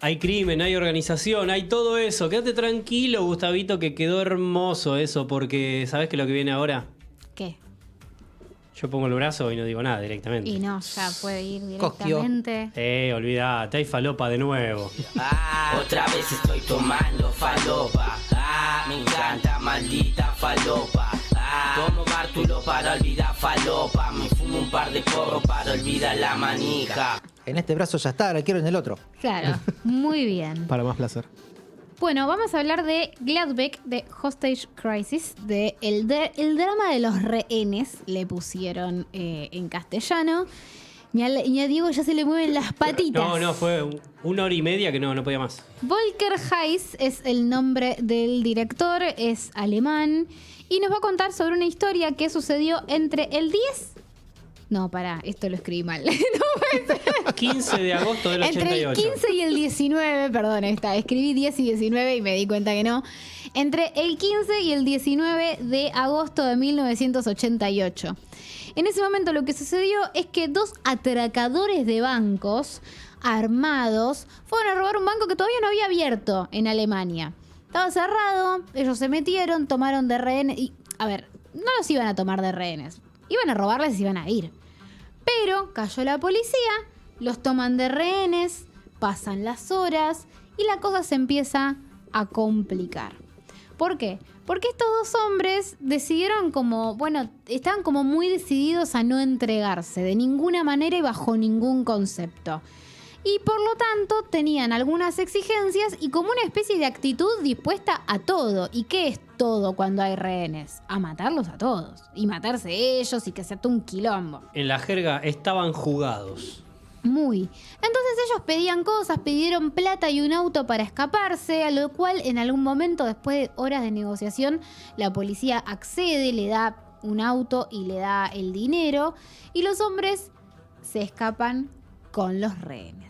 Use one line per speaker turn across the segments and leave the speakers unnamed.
Hay crimen, hay organización, hay todo eso. Quédate tranquilo, Gustavito, que quedó hermoso eso, porque ¿sabés qué es lo que viene ahora?
¿Qué?
Yo pongo el brazo y no digo nada directamente.
Y no, ya puede ir directamente.
Olvidate, hay falopa de nuevo.
Otra vez estoy tomando falopa. Me encanta, maldita falopa. Tomo Bártulo para olvidar falopa. Me fumo un par de porros para olvidar la manija.
En este brazo ya está, ahora quiero en el otro.
Claro, muy bien.
Para más placer.
Bueno, vamos a hablar de Gladbeck, de Hostage Crisis, de el drama de los rehenes, le pusieron en castellano. Y a Diego ya se le mueven las patitas.
No, fue 1 hora y media que no podía más.
Volker Heiss es el nombre del director, es alemán, y nos va a contar sobre una historia que sucedió entre el 10... No, pará, esto lo escribí mal.
15 de agosto del 88.
Entre el 15 y el 19, perdón, escribí 10 y 19 y me di cuenta que no. Entre el 15 y el 19 de agosto de 1988. En ese momento lo que sucedió es que 2 atracadores de bancos armados fueron a robar un banco que todavía no había abierto en Alemania. Estaba cerrado, ellos se metieron, tomaron de rehenes y, a ver, no los iban a tomar de rehenes. Iban a robarles y se iban a ir. Pero cayó la policía, los toman de rehenes, pasan las horas y la cosa se empieza a complicar. ¿Por qué? Porque estos 2 hombres decidieron estaban como muy decididos a no entregarse de ninguna manera y bajo ningún concepto. Y por lo tanto tenían algunas exigencias y como una especie de actitud dispuesta a todo. ¿Y qué es todo cuando hay rehenes? A matarlos a todos. Y matarse ellos y que se ate un quilombo.
En la jerga estaban jugados.
Muy. Entonces ellos pedían cosas, pidieron plata y un auto para escaparse, a lo cual en algún momento, después de horas de negociación, la policía accede, le da un auto y le da el dinero. Y los hombres se escapan con los rehenes.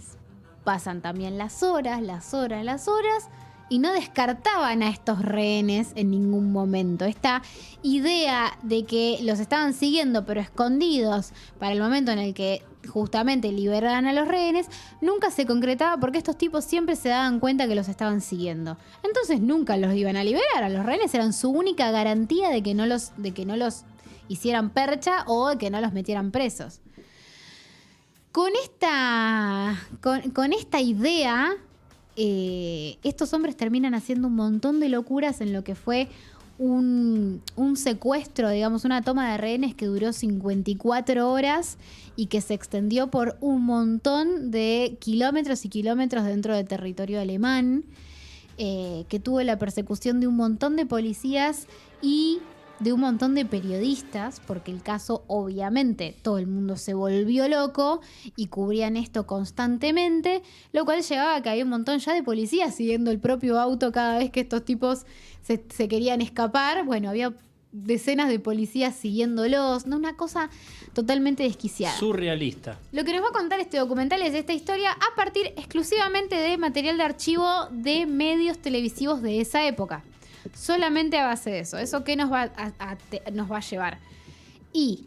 Pasan también las horas y no descartaban a estos rehenes en ningún momento. Esta idea de que los estaban siguiendo pero escondidos para el momento en el que justamente liberaran a los rehenes nunca se concretaba porque estos tipos siempre se daban cuenta que los estaban siguiendo. Entonces nunca los iban a liberar. A los rehenes eran su única garantía de que no los hicieran percha o de que no los metieran presos. Con esta idea, estos hombres terminan haciendo un montón de locuras en lo que fue un secuestro, digamos, una toma de rehenes que duró 54 horas y que se extendió por un montón de kilómetros y kilómetros dentro del territorio alemán, que tuvo la persecución de un montón de policías y de un montón de periodistas, porque el caso, obviamente, todo el mundo se volvió loco y cubrían esto constantemente, lo cual llevaba a que había un montón ya de policías siguiendo el propio auto cada vez que estos tipos se querían escapar. Bueno, había decenas de policías siguiéndolos, ¿no? Una cosa totalmente desquiciada.
Surrealista.
Lo que nos va a contar este documental es esta historia a partir exclusivamente de material de archivo de medios televisivos de esa época. Solamente a base de eso. ¿Eso qué nos va a llevar? Y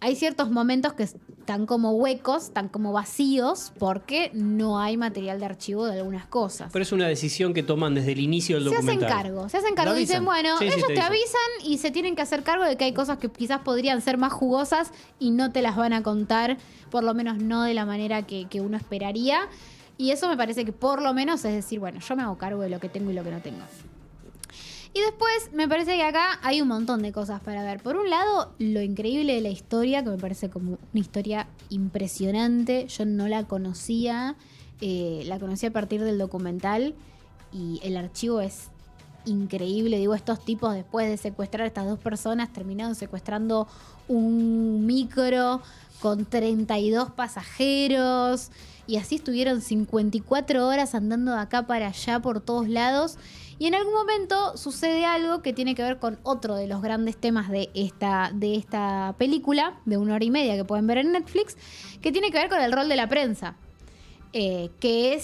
hay ciertos momentos que están como huecos, están como vacíos, porque no hay material de archivo de algunas cosas.
Pero es una decisión que toman desde el inicio del documental.
Se hacen cargo. Dicen, bueno,
sí,
ellos
te
te avisan y se tienen que hacer cargo de que hay cosas que quizás podrían ser más jugosas y no te las van a contar, por lo menos no de la manera que uno esperaría. Y eso me parece que por lo menos es decir, bueno, yo me hago cargo de lo que tengo y lo que no tengo. Y después me parece que acá hay un montón de cosas para ver. Por un lado, lo increíble de la historia, que me parece como una historia impresionante. Yo no la conocía, la conocí a partir del documental y el archivo es increíble. Digo, estos tipos después de secuestrar a estas 2 personas terminaron secuestrando un micro con 32 pasajeros y así estuvieron 54 horas andando de acá para allá por todos lados. Y en algún momento sucede algo que tiene que ver con otro de los grandes temas de esta película, de 1 hora y media que pueden ver en Netflix, que tiene que ver con el rol de la prensa, que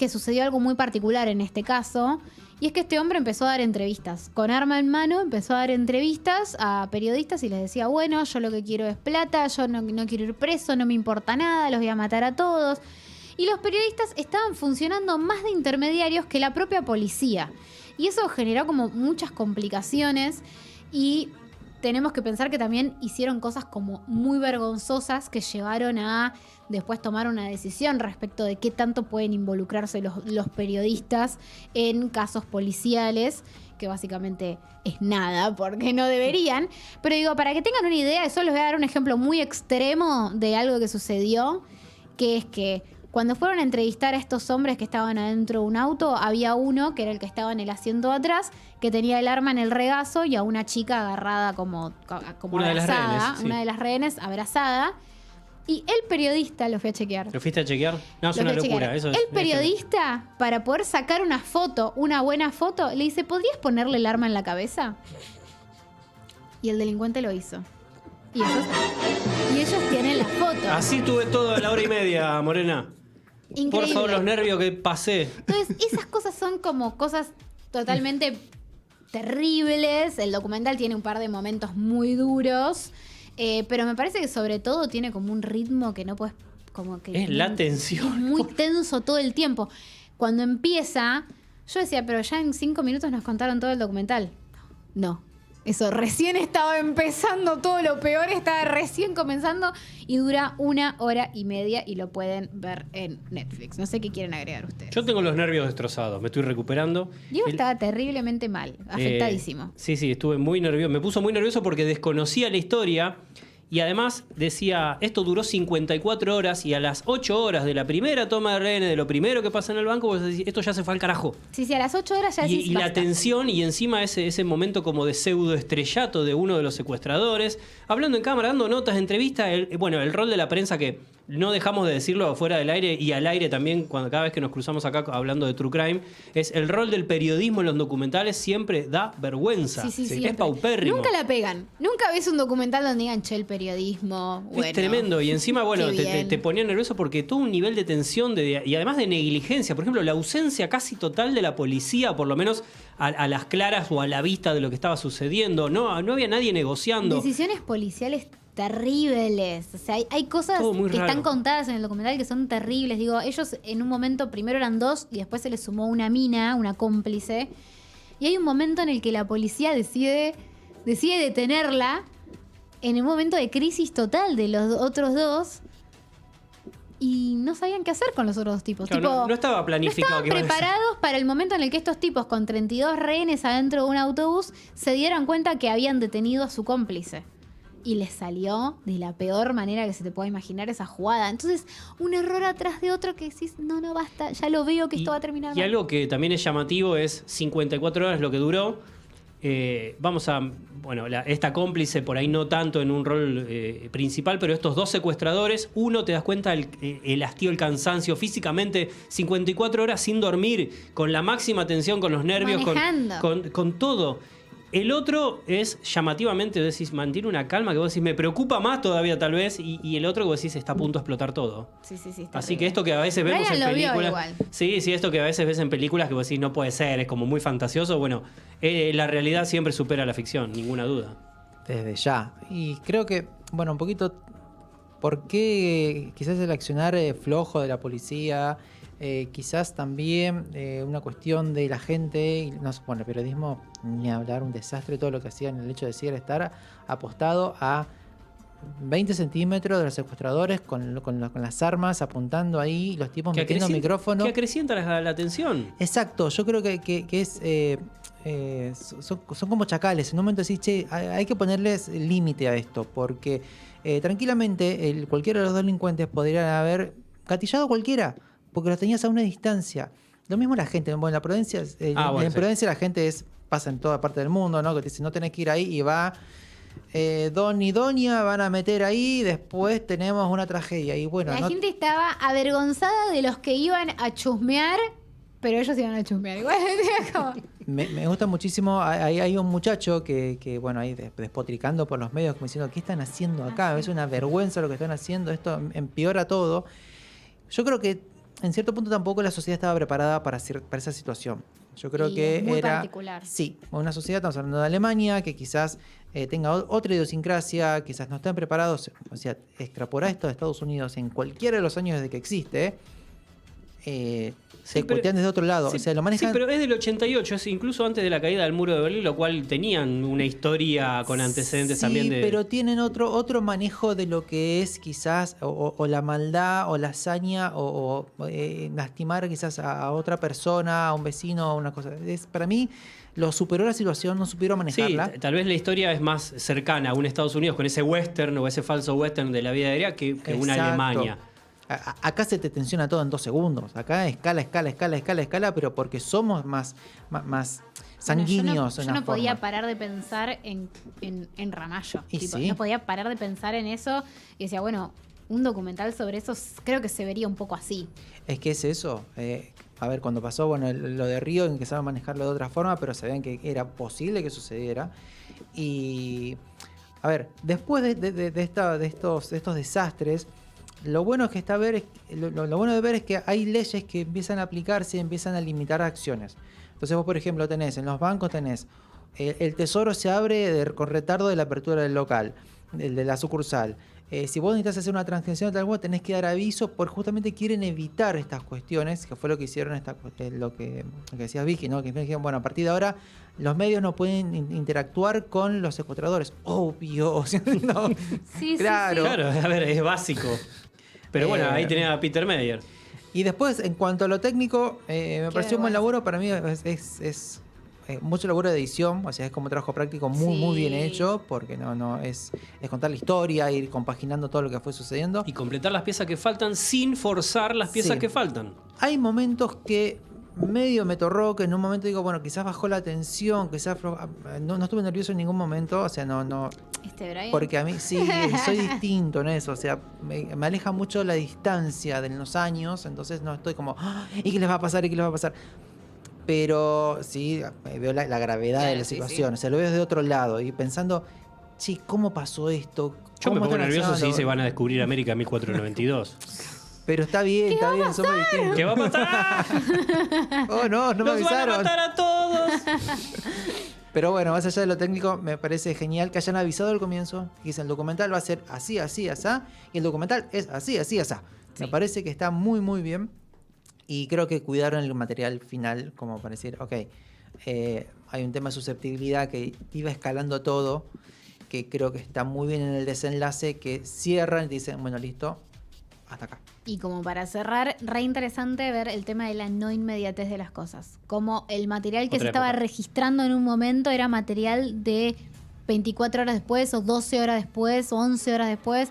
sucedió algo muy particular en este caso, y es que este hombre empezó a dar entrevistas. Con arma en mano empezó a dar entrevistas a periodistas y les decía, bueno, yo lo que quiero es plata, yo no quiero ir preso, no me importa nada, los voy a matar a todos. Y los periodistas estaban funcionando más de intermediarios que la propia policía. Y eso generó como muchas complicaciones y tenemos que pensar que también hicieron cosas como muy vergonzosas que llevaron a después tomar una decisión respecto de qué tanto pueden involucrarse los periodistas en casos policiales, que básicamente es nada, porque no deberían. Pero digo, para que tengan una idea, eso les voy a dar un ejemplo muy extremo de algo que sucedió, que es que cuando fueron a entrevistar a estos hombres que estaban adentro de un auto, había uno, que era el que estaba en el asiento de atrás, que tenía el arma en el regazo y a una chica agarrada como
Una de las
abrazada,
rehenes, sí.
una de las rehenes abrazada. Y el periodista, lo fui a chequear.
¿Lo fuiste a chequear? No, es
Lo
una
fui a
locura.
chequear.
Eso es,
El periodista, para poder sacar una foto, una buena foto, le dice, ¿podrías ponerle el arma en la cabeza? Y el delincuente lo hizo. Y ellos tienen la foto.
Así tuve todo a la hora y media, Morena.
Increíble.
Por favor, los nervios que pasé.
Entonces, esas cosas son como cosas totalmente terribles. El documental tiene un par de momentos muy duros. Pero me parece que sobre todo tiene como un ritmo que no puedes... Como que
Es la tensión.
Es muy tenso todo el tiempo. Cuando empieza, yo decía, pero ya en 5 minutos nos contaron todo el documental. No. Eso, recién estaba empezando, todo lo peor estaba recién comenzando y dura 1 hora y media y lo pueden ver en Netflix. No sé qué quieren agregar ustedes.
Yo tengo los nervios destrozados, me estoy recuperando.
Diego estaba terriblemente mal, afectadísimo.
Sí, estuve muy nervioso. Me puso muy nervioso porque desconocía la historia y además decía, esto duró 54 horas y a las 8 horas de la primera toma de rehenes, de lo primero que pasa en el banco, vos decís, esto ya se fue al carajo.
Sí, a las 8 horas ya decís,
Y la
basta.
tensión y encima ese momento como de pseudo estrellato de uno de los secuestradores, hablando en cámara, dando notas, entrevistas, el rol de la prensa que no dejamos de decirlo fuera del aire y al aire también, cuando cada vez que nos cruzamos acá hablando de True Crime, es el rol del periodismo en los documentales siempre da vergüenza.
Sí,
Es
siempre.
paupérrimo.
Nunca la pegan. Nunca ves un documental donde digan, che, el periodismo. Bueno,
es tremendo. Y encima, bueno,
qué
te
bien.
ponía nervioso porque todo un nivel de tensión y además de negligencia. Por ejemplo, la ausencia casi total de la policía, por lo menos a las claras o a la vista de lo que estaba sucediendo. No había nadie negociando.
Decisiones policiales terribles. O sea, hay cosas
Todo muy
que
raro.
están contadas en el documental que son terribles. Digo, ellos en un momento primero eran 2 y después se les sumó una mina, una cómplice. Y hay un momento en el que la policía decide detenerla en un momento de crisis total de los otros 2 y no sabían qué hacer con los otros 2 tipos.
Claro,
Tipo,
no estaba planificado.
no
que
estaban
iban a hacer.
preparados para el momento en el que estos tipos con 32 rehenes adentro de un autobús se dieran cuenta que habían detenido a su cómplice. Y les salió de la peor manera que se te pueda imaginar esa jugada. Entonces, un error atrás de otro que decís, no, basta, ya lo veo que esto va a terminar
Y
mal.
algo que también es llamativo es 54 horas lo que duró. Esta cómplice por ahí no tanto en un rol principal, pero estos 2 secuestradores, uno te das cuenta el hastío, el cansancio físicamente, 54 horas sin dormir, con la máxima tensión, con los nervios,
Manejando.
con todo. El otro es llamativamente, decís, mantiene una calma que vos decís, me preocupa más todavía tal vez, y el otro que vos decís, está a punto de explotar todo.
Sí, está
Así
terrible.
que esto que a veces vemos
Ryan
en
lo vio
películas.
igual.
Sí, esto que a veces ves en películas que vos decís no puede ser, es como muy fantasioso. Bueno, la realidad siempre supera la ficción, ninguna duda.
Desde ya. Y creo que, bueno, un poquito, ¿por qué quizás el accionar flojo de la policía? Quizás también una cuestión de la gente, y no sé, bueno, el periodismo, ni hablar, un desastre todo lo que hacían, el hecho de siquiera estar apostado a 20 centímetros de los secuestradores con las armas apuntando ahí, los tipos metiendo micrófono.
Que acrecienta la tensión.
Exacto, yo creo que es son como chacales. En un momento decís, che, hay que ponerles límite a esto, porque tranquilamente cualquiera de los 2 delincuentes podrían haber gatillado a cualquiera, porque los tenías a una distancia. Lo mismo la gente, bueno, en Prudencia, en Prudencia la gente pasa en toda parte del mundo, ¿no? Que te dicen, no tenés que ir ahí y va... Don y Doña van a meter ahí, después tenemos una tragedia. Y bueno,
La gente estaba avergonzada de los que iban a chusmear, pero ellos iban a chusmear. Igual, como...
me gusta muchísimo. Hay un muchacho que bueno, ahí despotricando por los medios, como diciendo, ¿qué están haciendo acá? Es una vergüenza lo que están haciendo, esto empeora todo. Yo creo que en cierto punto tampoco la sociedad estaba preparada para esa situación. Yo creo que
muy
era
particular.
Sí, una sociedad, estamos hablando de Alemania, que quizás tenga otra idiosincrasia, quizás no estén preparados. O sea, extrapolar esto de Estados Unidos en cualquiera de los años desde que existe, se cuetean desde otro lado.
Sí,
o sea, lo manejan.
sí, pero es del 88, es incluso antes de la caída del muro de Berlín, lo cual tenían una historia con antecedentes también de...
pero tienen otro manejo de lo que es quizás o la maldad o la hazaña o lastimar quizás a otra persona, a un vecino, una cosa. Para mí lo superó la situación, no supieron manejarla.
Sí, tal vez la historia es más cercana a un Estados Unidos con ese western o ese falso western de la vida aérea que una
Exacto.
Alemania.
Acá se te tensiona todo en 2 segundos. Acá escala, pero porque somos más sanguíneos.
Yo no podía parar de pensar en Ramallo.
Sí.
No podía parar de pensar en eso y decía, bueno, un documental sobre eso creo que se vería un poco así.
Es que es eso. A ver, cuando pasó lo de Río, empezaron a manejarlo de otra forma, pero sabían que era posible que sucediera. Y, a ver, después de estos desastres, lo bueno que lo bueno de ver es que hay leyes que empiezan a aplicarse y empiezan a limitar acciones. Entonces vos, por ejemplo, en los bancos el tesoro se abre con retardo de la apertura del local, de la sucursal. Si vos necesitas hacer una transacción de tal modo, tenés que dar aviso, porque justamente quieren evitar estas cuestiones, que fue lo que hicieron, lo que decías Vicky, ¿no? Que dijeron, bueno, a partir de ahora los medios no pueden interactuar con los secuestradores. Obvio. ¿No?
Sí,
claro.
sí.
Claro, a ver, es básico. Pero bueno, ahí tenés a Peter Meyer.
Y después, en cuanto a lo técnico, me pareció un buen laburo. Para mí es mucho laburo de edición, o sea, es como trabajo práctico muy bien hecho, porque no es contar la historia, ir compaginando todo lo que fue sucediendo.
Y completar las piezas que faltan sin forzar las piezas
Sí.
que faltan.
Hay momentos que medio me torró, que en un momento digo, bueno, quizás bajó la tensión, quizás no estuve nervioso en ningún momento, o sea, no.
Brian.
Porque a mí sí, soy distinto en eso, o sea, me aleja mucho la distancia de los años, entonces no estoy como, ¿y qué les va a pasar? ¿Y qué les va a pasar? Pero sí, veo la gravedad de la situación, o sea, lo veo de otro lado y pensando, sí, ¿cómo pasó esto?
Yo me
¿Cómo
pongo
están
nervioso si
accionando?
se van a descubrir América 1492.
Pero está bien, somos distintos.
¿Qué va a pasar?
Oh, no me
¡Los van a
avisaron.
matar a todos!
Pero bueno, más allá de lo técnico, me parece genial que hayan avisado al comienzo, que dicen, el documental va a ser así, asá, y el documental es así, asá. Me parece que está muy bien, y creo que cuidaron el material final, como para decir, ok, hay un tema de susceptibilidad que iba escalando todo, que creo que está muy bien en el desenlace, que cierran y dicen, bueno, listo, hasta acá.
Y como para cerrar, re interesante ver el tema de la no inmediatez de las cosas. Como el material que
Otra
se estaba
época.
registrando en un momento era material de 24 horas después, o 12 horas después, o 11 horas después.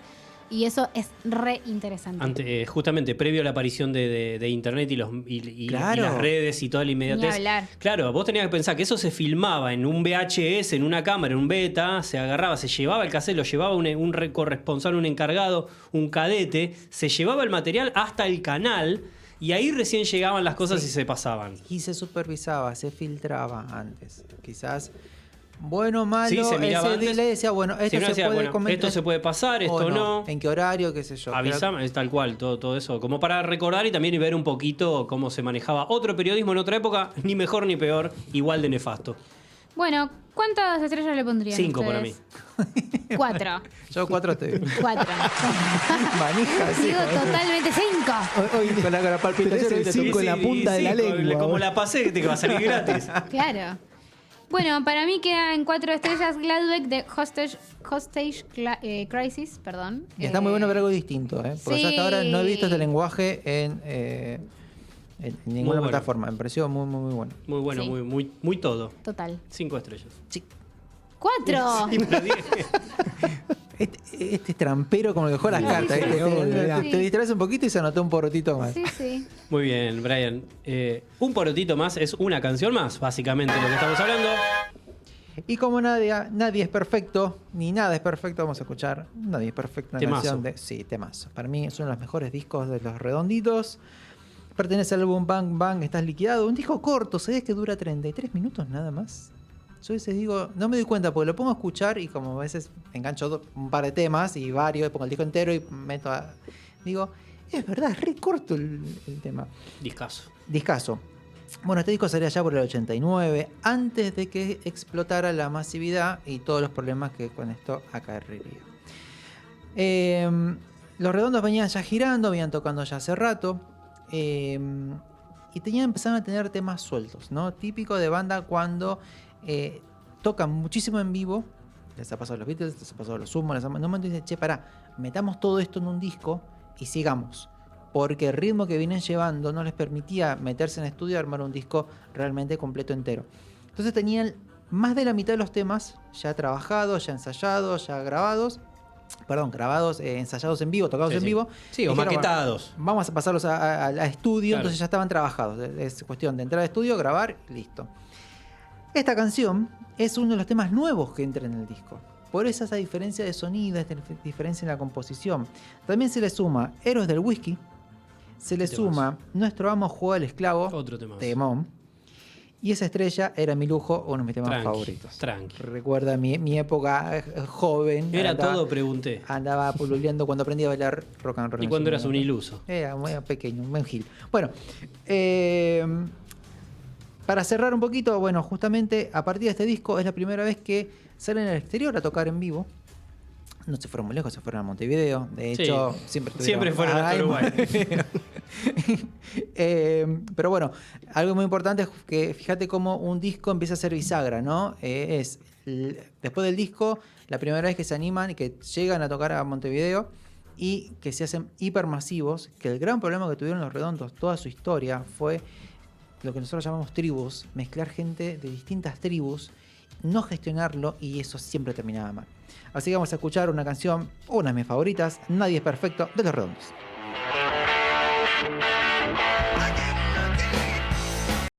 Y eso es re interesante.
Justamente previo a la aparición de internet y
Claro.
las redes y toda la inmediatez.
Ni hablar.
Claro, vos tenías que pensar que eso se filmaba en un VHS, en una cámara, en un beta, se agarraba, se llevaba el cassette, lo llevaba un corresponsal, un encargado, un cadete, se llevaba el material hasta el canal y ahí recién llegaban las cosas y se pasaban.
Y se supervisaba, se filtraba antes. Quizás, bueno o malo,
Sí, se miraba
ese
antes.
delay decía, bueno,
Si
esto
no
se
decía,
puede
bueno,
comentar.
esto se puede pasar, esto
o
no.
¿En qué horario? ¿Qué sé yo?
Avisame, es tal cual, todo eso. Como para recordar y también ver un poquito cómo se manejaba otro periodismo en otra época, ni mejor ni peor, igual de nefasto.
Bueno, ¿cuántas estrellas le pondrían
5 para mí.
ustedes? 4.
Yo 4 estoy.
4.
Manija, sí.
Digo totalmente 5.
Hoy
Con la palpitación.
Tres,
¿viste?
cinco en la punta de la lengua.
Como la pasé, que va a salir gratis.
Claro. Bueno, para mí quedan 4 estrellas Gladbeck de Hostage Crisis, perdón.
Y está muy bueno ver algo distinto, ¿eh? Porque yo hasta ahora no he visto este lenguaje en ninguna
bueno.
plataforma. Me pareció muy bueno.
Muy bueno,
Sí.
muy todo.
Total.
5 estrellas.
Sí.
4.
Sí, pero 10.
Este es trampero como el que juega las cartas. ¿viste?
Sí.
Te distraes un poquito y se anotó un porotito más.
Sí, sí.
Muy bien, Brian. Un porotito más es una canción más, básicamente, lo que estamos hablando.
Y como nadie es perfecto, ni nada es perfecto, vamos a escuchar Nadie es perfecto. Una
Temazo.
canción de. Sí, temazo. Para mí es uno de los mejores discos de Los Redonditos. Pertenece al álbum Bang Bang, Estás Liquidado. Un disco corto, ¿sabés que dura 33 minutos nada más? Yo a veces digo, no me doy cuenta porque lo pongo a escuchar y como a veces engancho un par de temas y varios, pongo el disco entero y meto a. Digo, es verdad, es re corto el tema.
Discaso.
Discaso. Bueno, este disco salía ya por el 89, antes de que explotara la masividad y todos los problemas que con esto acarrearía. Los Redondos venían ya girando, venían tocando ya hace rato. y empezaron a tener temas sueltos, ¿no? Típico de banda cuando tocan muchísimo en vivo. Les ha pasado a los Beatles, les ha pasado a los Sumo, en un momento dicen, che, pará, metamos todo esto en un disco y sigamos. Porque el ritmo que vienen llevando no les permitía meterse en estudio y armar un disco realmente completo entero. Entonces tenían más de la mitad de los temas ya trabajados, ya ensayados, ya grabados. Perdón, grabados, ensayados en vivo, tocados en vivo.
Sí, o
Dijeron,
maquetados.
Vamos a pasarlos a estudio,
Claro.
entonces ya estaban trabajados. Es cuestión de entrar a estudio, grabar, listo. Esta canción es uno de los temas nuevos que entra en el disco. Por eso esa diferencia de sonido, esta diferencia en la composición. También se le suma Héroes del Whisky, se le
Temazo.
suma Nuestro amo juego al esclavo,
Otro tema.
temón. Y esa estrella era mi lujo, uno de mis temas
Tranqui,
favoritos.
tranqui.
Recuerda mi época joven.
Era
andaba-
todo, pregunté.
Andaba pululeando cuando aprendí a bailar rock and roll.
Y
en
cuando
su
eras un
momento.
iluso.
Era muy pequeño, un buen gil. Bueno, para cerrar un poquito, bueno, justamente a partir de este disco es la primera vez que salen al exterior a tocar en vivo. No se fueron muy lejos, se fueron a Montevideo. De
Sí.
hecho, siempre
Fueron hasta
Ay,
Uruguay.
pero bueno, algo muy importante es que fíjate cómo un disco empieza a ser bisagra, ¿no? Después del disco, la primera vez que se animan y que llegan a tocar a Montevideo y que se hacen hipermasivos, que el gran problema que tuvieron los Redondos toda su historia fue lo que nosotros llamamos tribus, mezclar gente de distintas tribus, no gestionarlo, y eso siempre terminaba mal. Así que vamos a escuchar una canción, una de mis favoritas, Nadie es perfecto, de Los Redondos.